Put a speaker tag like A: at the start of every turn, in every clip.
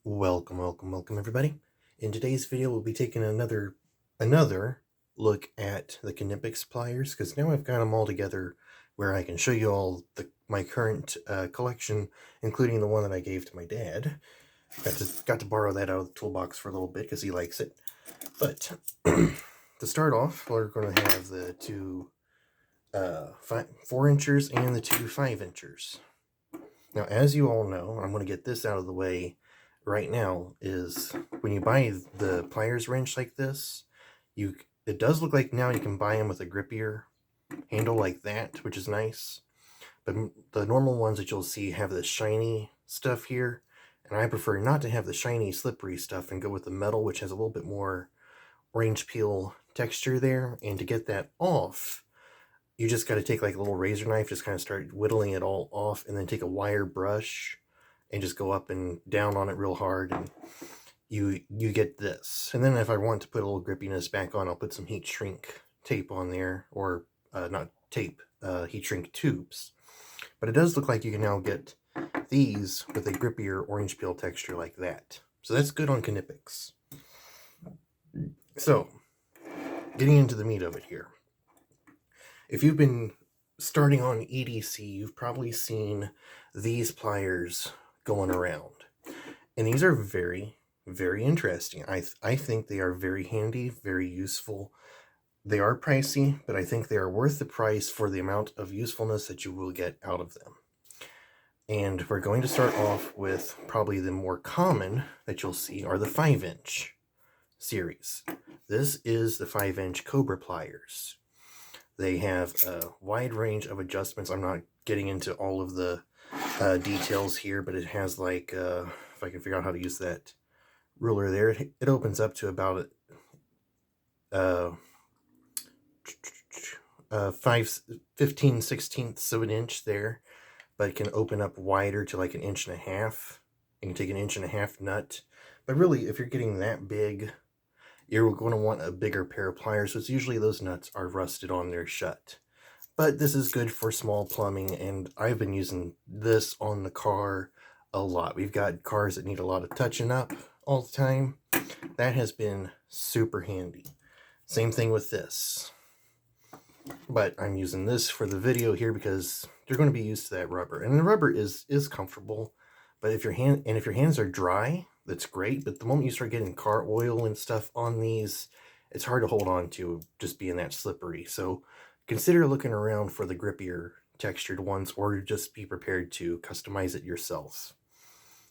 A: Welcome everybody. In today's video, we'll be taking another look at the KNIPEX pliers, because now I've got them all together where I can show you all my current collection, including the one that I gave to my dad. Got to borrow that out of the toolbox for a little bit because he likes it. But to start off, we're going to have the two 4 inchers and the two 5 inchers. Now, as you all know, I'm going to get this out of the way right now, is when you buy the pliers wrench like this, it does look like now you can buy them with a grippier handle like that, which is nice. But the normal ones that you'll see have the shiny stuff here, and I prefer not to have the shiny slippery stuff and go with the metal, which has a little bit more orange peel texture there. And to get that off, you just got to take like a little razor knife, just kind of start whittling it all off, and then take a wire brush and just go up and down on it real hard, and you get this. And then if I want to put a little grippiness back on, I'll put some heat shrink tape on there, or not tape, heat shrink tubes. But it does look like you can now get these with a grippier orange peel texture like that. So that's good on KNIPEX. So, getting into the meat of it here. If you've been starting on EDC, you've probably seen these pliers going around. And these are very, very interesting. I think they are very handy, very useful. They are pricey, but I think they are worth the price for the amount of usefulness that you will get out of them. And we're going to start off with probably the more common that you'll see are the 5-inch series. This is the 5-inch Cobra pliers. They have a wide range of adjustments. I'm not getting into all of the details here, but it has like, if I can figure out how to use that ruler there, it opens up to about 15/16 of an inch there, but it can open up wider to like 1.5 inches. You can take 1.5 inch nut, but really if you're getting that big, you're going to want a bigger pair of pliers, so it's usually those nuts are rusted on there shut. But this is good for small plumbing, and I've been using this on the car a lot. We've got cars that need a lot of touching up all the time. That has been super handy. Same thing with this. But I'm using this for the video here because they're going to be used to that rubber. And the rubber is comfortable, but if your hands are dry, that's great. But the moment you start getting car oil and stuff on these, it's hard to hold on to just being that slippery. So consider looking around for the grippier textured ones, or just be prepared to customize it yourself.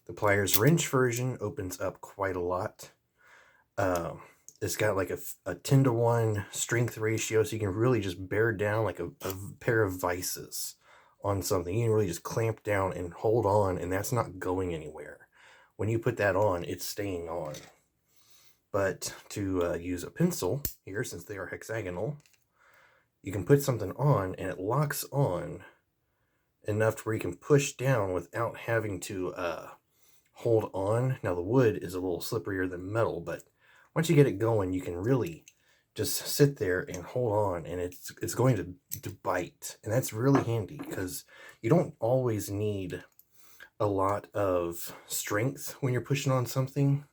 A: The pliers wrench version opens up quite a lot. It's got like a 10-to-1 strength ratio, so you can really just bear down like a pair of vices on something. You can really just clamp down and hold on, and that's not going anywhere. When you put that on, it's staying on. But to use a pencil here, since they are hexagonal, you can put something on and it locks on enough to where you can push down without having to hold on. Now the wood is a little slipperier than metal, but once you get it going, you can really just sit there and hold on, and it's going to bite. And that's really handy because you don't always need a lot of strength when you're pushing on something,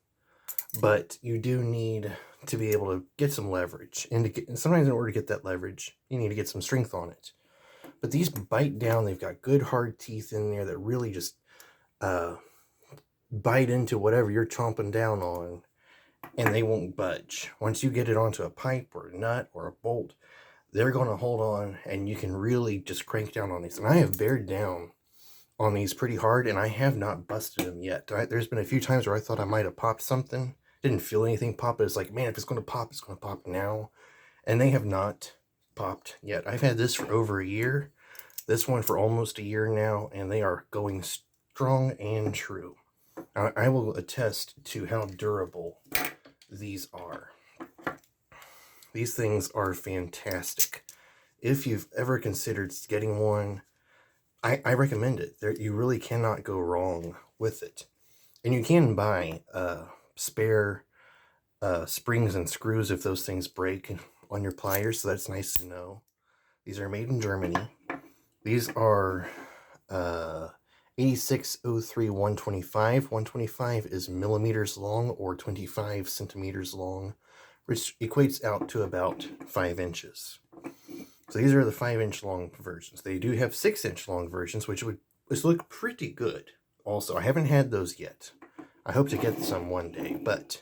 A: but you do need to be able to get some leverage. And sometimes in order to get that leverage, you need to get some strength on it. But these bite down. They've got good hard teeth in there that really just bite into whatever you're chomping down on, and they won't budge. Once you get it onto a pipe or a nut or a bolt, they're going to hold on, and you can really just crank down on these. And I have bared down on these pretty hard, and I have not busted them yet. There's been a few times where I thought I might have popped something. Didn't feel anything pop, but it's like, man, if it's going to pop, it's going to pop now. And they have not popped yet. I've had this for over a year. This one for almost a year now, and they are going strong and true. I will attest to how durable these are. These things are fantastic. If you've ever considered getting one, I recommend it. You really cannot go wrong with it. And you can buy spare springs and screws if those things break on your pliers, so that's nice to know. These are made in Germany. These are 8603 125. 125 is millimeters long or 25 centimeters long, which equates out to about 5 inches. So these are the 5-inch long versions. They do have 6-inch long versions, which look pretty good. Also, I haven't had those yet. I hope to get some one day, but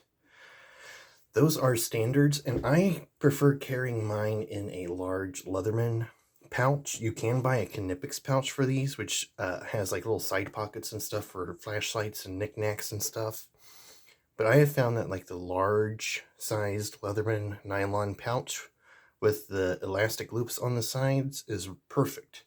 A: those are standards, and I prefer carrying mine in a large Leatherman pouch. You can buy a KNIPEX pouch for these, which has like little side pockets and stuff for flashlights and knickknacks and stuff. But I have found that like the large sized Leatherman nylon pouch with the elastic loops on the sides is perfect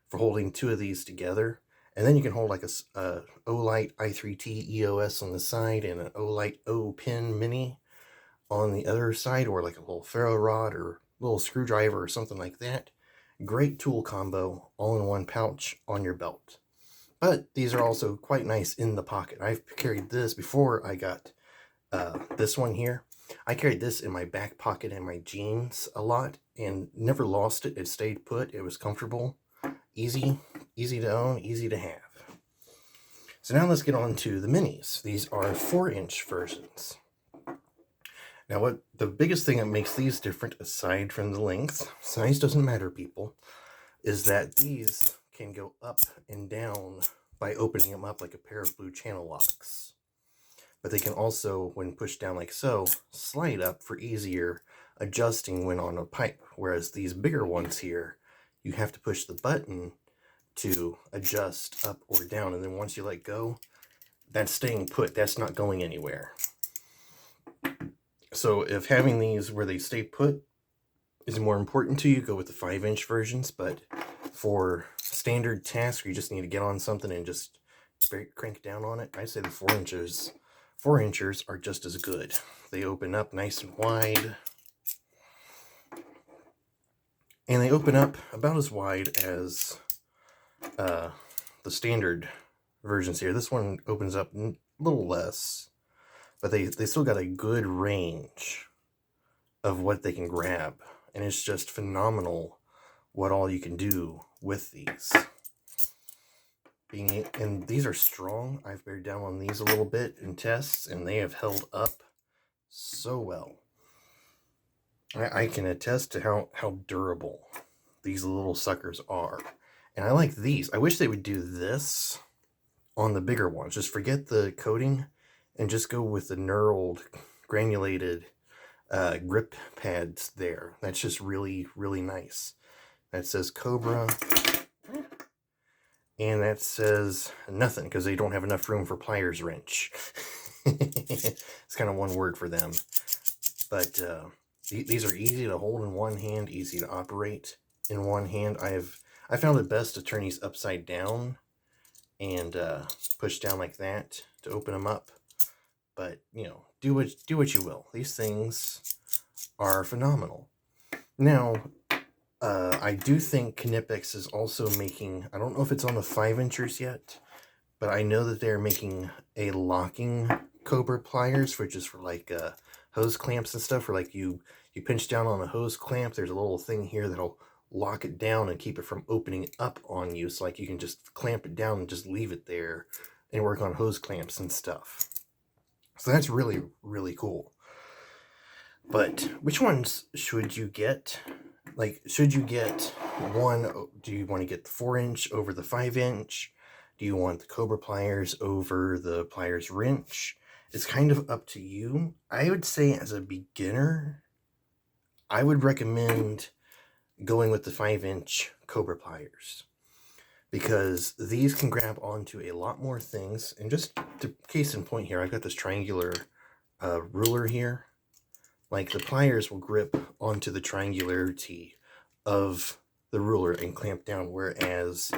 A: for holding 2 of these together. And then you can hold like a Olight i3T EOS on the side and an Olight O pin mini on the other side, or like a little ferro rod or little screwdriver or something like that. Great tool combo, all in one pouch on your belt. But these are also quite nice in the pocket. I've carried this before I got this one here. I carried this in my back pocket and my jeans a lot and never lost it. It stayed put. It was comfortable, easy to own, easy to have. So now let's get on to the minis. These are 4-inch versions. Now, what the biggest thing that makes these different, aside from the length, size doesn't matter, people, is that these can go up and down by opening them up like a pair of blue channel locks. But they can also, when pushed down like so, slide up for easier adjusting when on a pipe. Whereas these bigger ones here, you have to push the button to adjust up or down. And then once you let go, that's staying put. That's not going anywhere. So if having these where they stay put is more important to you, go with the 5-inch versions. But for standard tasks where you just need to get on something and just crank down on it, I'd say the 4-inchers are just as good. They open up nice and wide. And they open up about as wide as the standard versions here. This one opens up a little less, but they still got a good range of what they can grab. And it's just phenomenal what all you can do with these. And these are strong. I've bared down on these a little bit in tests, and they have held up so well. I can attest to how durable these little suckers are. And I like these. I wish they would do this on the bigger ones. Just forget the coating and just go with the knurled, granulated grip pads there. That's just really, really nice. That says Cobra. And that says nothing, because they don't have enough room for pliers wrench. It's kind of one word for them. But these are easy to hold in one hand, easy to operate in one hand. I found it best to turn these upside down and push down like that to open them up. But, you know, do what you will. These things are phenomenal. Now, I do think KNIPEX is also making, I don't know if it's on the 5-inchers yet, but I know that they're making a locking cobra pliers, which is for like hose clamps and stuff, where like you pinch down on a hose clamp, there's a little thing here that'll lock it down and keep it from opening up on you. So like you can just clamp it down and just leave it there and work on hose clamps and stuff. So that's really, really cool. But which ones should you get? Like, should you get one? Do you want to get the 4-inch over the 5-inch? Do you want the Cobra pliers over the pliers wrench? It's kind of up to you. I would say as a beginner, I would recommend going with the 5-inch Cobra pliers, because these can grab onto a lot more things. And just to case in point here, I've got this triangular ruler here. Like, the pliers will grip onto the triangularity of the ruler and clamp down, whereas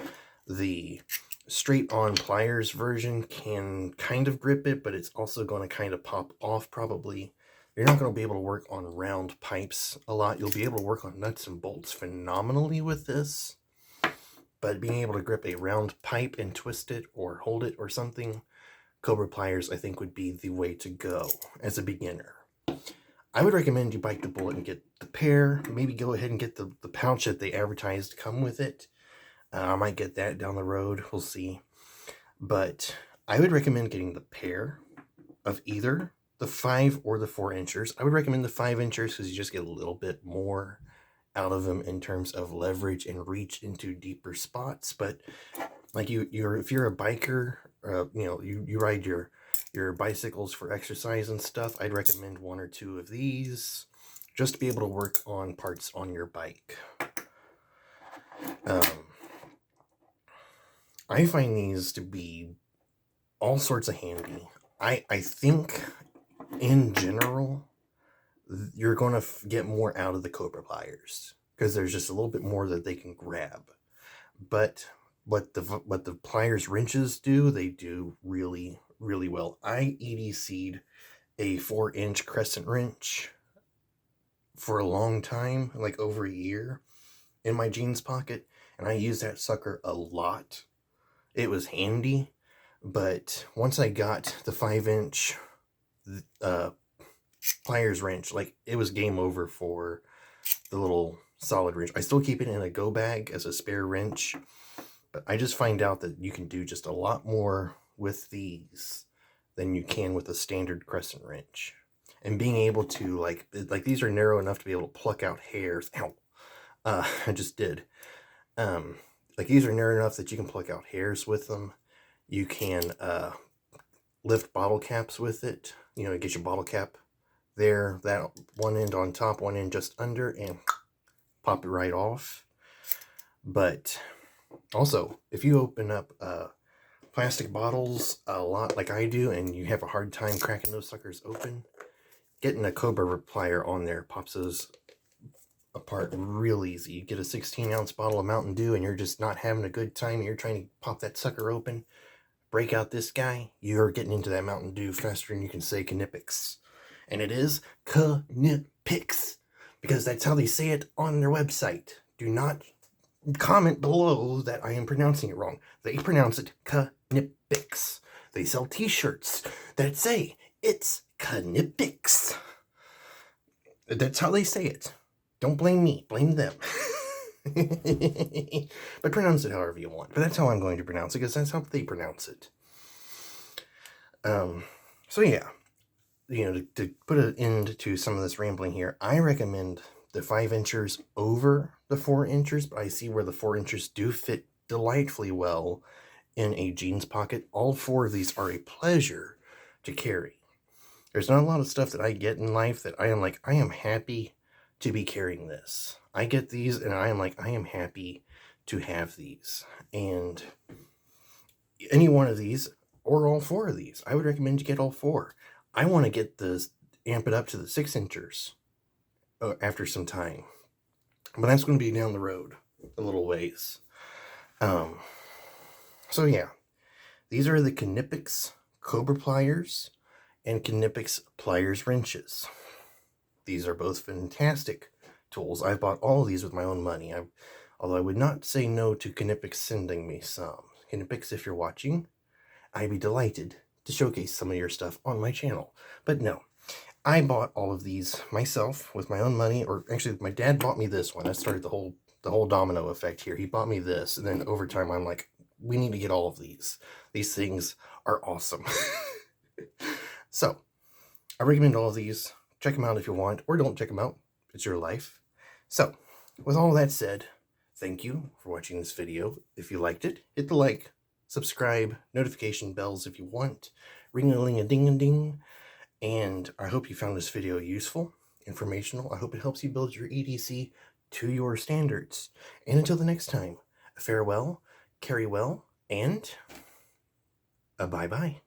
A: the straight-on pliers version can kind of grip it, but it's also going to kind of pop off probably. You're not going to be able to work on round pipes a lot. You'll be able to work on nuts and bolts phenomenally with this, but being able to grip a round pipe and twist it or hold it or something, Cobra pliers, I think, would be the way to go as a beginner. I would recommend you bite the bullet and get the pair. Maybe go ahead and get the pouch that they advertised to come with it. I might get that down the road. We'll see. But I would recommend getting the pair of either the 5 or the 4 inchers. I would recommend the 5 inchers because you just get a little bit more out of them in terms of leverage and reach into deeper spots. But like if you're a biker, you ride your bicycles for exercise and stuff, I'd recommend 1 or 2 of these just to be able to work on parts on your bike. I find these to be all sorts of handy. I think in general you're going to get more out of the cobra pliers because there's just a little bit more that they can grab. But what the pliers wrenches do, they do really, really well. I EDC'd a 4-inch crescent wrench for a long time, like over a year, in my jeans pocket, and I used that sucker a lot. It was handy, but once I got the 5-inch pliers wrench, like, it was game over for the little solid wrench. I still keep it in a go bag as a spare wrench, but I just find out that you can do just a lot more with these than you can with a standard crescent wrench. And being able to, like these are narrow enough to be able to pluck out hairs. Ow. I just did. Like, these are narrow enough that you can pluck out hairs with them. You can lift bottle caps with it. You know, get your bottle cap there, that one end on top, one end just under, and pop it right off. But also, if you open up plastic bottles a lot like I do, and you have a hard time cracking those suckers open, getting a cobra plier on there pops those apart real easy. You get a 16-ounce bottle of Mountain Dew and you're just not having a good time and you're trying to pop that sucker open, break out this guy, you're getting into that Mountain Dew faster than you can say KNIPEX. And it is KNIPEX, because that's how they say it on their website. Do not comment below that I am pronouncing it wrong. They pronounce it KNIPEX. They sell t-shirts that say it's KNIPEX. That's how they say it. Don't blame me, blame them. But pronounce it however you want. But that's how I'm going to pronounce it, because that's how they pronounce it. So yeah, to put an end to some of this rambling here, I recommend the 5 inchers over the 4 inchers, but I see where the 4 inchers do fit delightfully well in a jeans pocket. All 4 of these are a pleasure to carry. There's not a lot of stuff that I get in life that I am like, I am happy to be carrying this. I get these and I am like, I am happy to have these. And any one of these, or all 4 of these, I would recommend you get all 4. I want to get amp it up to the 6 inchers after some time, but that's going to be down the road a little ways. So yeah, these are the KNIPEX cobra pliers and KNIPEX pliers wrenches. These are both fantastic tools. I bought all of these with my own money. Although I would not say no to KNIPEX sending me some. KNIPEX, if you're watching, I'd be delighted to showcase some of your stuff on my channel. But no, I bought all of these myself with my own money. Or actually, my dad bought me this one. I started the whole domino effect here. He bought me this, and then over time, I'm like, we need to get all of these. These things are awesome. So, I recommend all of these. Check them out if you want, or don't check them out. It's your life. So, with all that said, thank you for watching this video. If you liked it, hit the like, subscribe, notification bells if you want, ring-a-ling-a-ding-a-ding, and I hope you found this video useful, informational. I hope it helps you build your EDC to your standards. And until the next time, farewell, carry well, and a bye-bye.